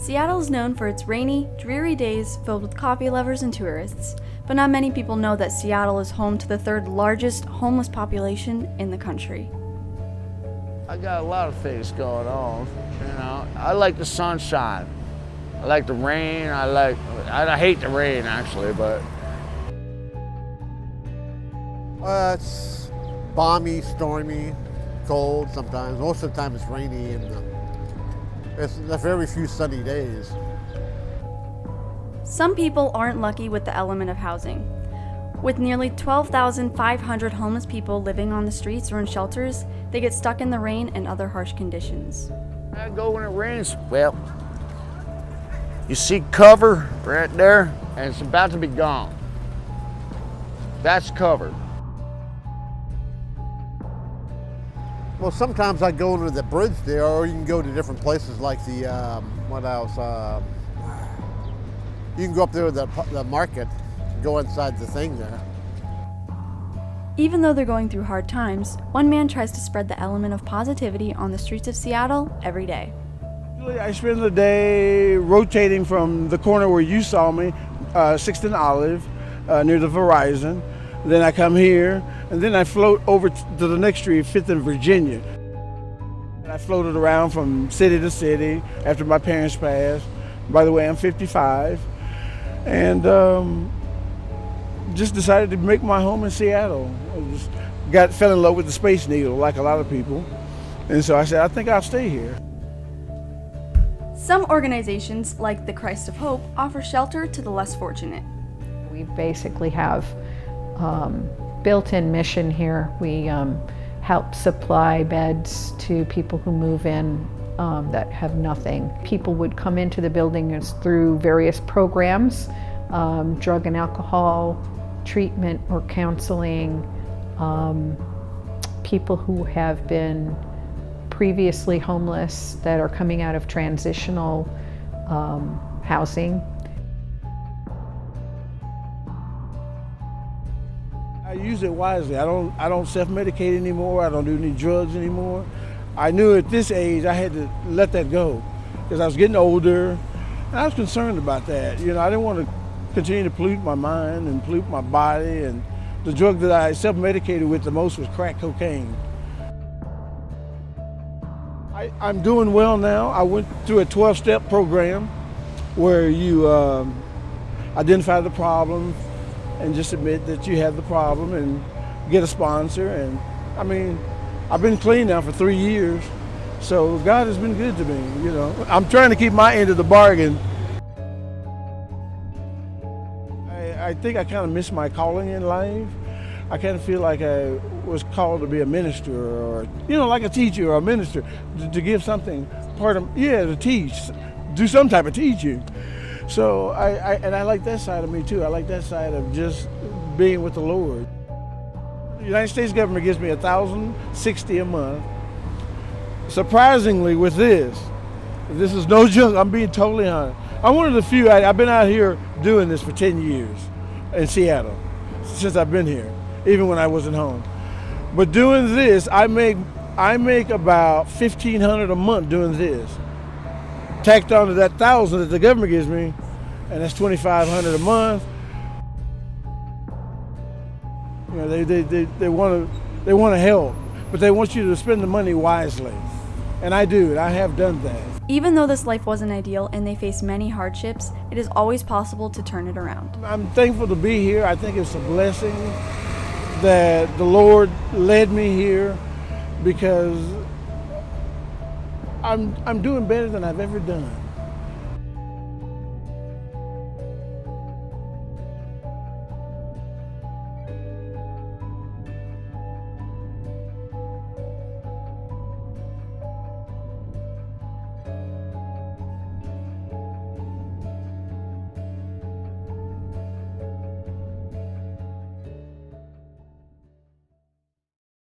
Seattle is known for its rainy, dreary days filled with coffee lovers and tourists, but not many people know that Seattle is home to the third largest homeless population in the country. I got a lot of things going on, you know. I like the sunshine. I like the rain. I hate the rain actually, but. It's balmy, stormy, cold sometimes. Most of the time it's rainy and there's very few sunny days. Some people aren't lucky with the element of housing. With nearly 12,500 homeless people living on the streets or in shelters, they get stuck in the rain and other harsh conditions. I go when it rains. Well, you see cover right there, and it's about to be gone. That's covered. Well, sometimes I go into the bridge there, or you can go to different places like the, what else? You can go up there to the market, go inside the thing there. Even though they're going through hard times, one man tries to spread the element of positivity on the streets of Seattle every day. I spend the day rotating from the corner where you saw me, 6th and Olive, near the Verizon. Then I come here, and then I float over to the next street, 5th and Virginia. And I floated around from city to city after my parents passed. By the way, I'm 55. And just decided to make my home in Seattle. I just fell in love with the Space Needle, like a lot of people. And so I said, I think I'll stay here. Some organizations, like the Christ of Hope, offer shelter to the less fortunate. We basically have built-in mission here. We help supply beds to people who move in that have nothing. People would come into the building through various programs, drug and alcohol treatment or counseling, people who have been previously homeless that are coming out of transitional housing. I use it wisely. I don't self-medicate anymore. I don't do any drugs anymore. I knew at this age I had to let that go because I was getting older and I was concerned about that. You know, I didn't want to continue to pollute my mind and pollute my body, and the drug that I self-medicated with the most was crack cocaine. I'm doing well now. I went through a 12-step program where you identify the problem and just admit that you have the problem and get a sponsor. And I mean, I've been clean now for 3 years, so God has been good to me, you know. I'm trying to keep my end of the bargain. I think I kind of missed my calling in life. I kind of feel like I was called to be a minister, or, you know, like a teacher or a minister, to give something, to teach, do some type of teaching. So I like that side of me too. I like that side of just being with the Lord. The United States government gives me $1,060 a month. Surprisingly, with this is no joke, I'm being totally honest. I'm one of the few, I've been out here doing this for 10 years in Seattle, since I've been here, even when I wasn't home. But doing this, I make about $1,500 a month doing this. Tacked onto that $1,000 that the government gives me, and that's $2,500 a month. You know, they want to help, but they want you to spend the money wisely, and I do, and I have done that. Even though this life wasn't ideal and they face many hardships, it is always possible to turn it around. I'm thankful to be here. I think it's a blessing that the Lord led me here, because I'm doing better than I've ever done.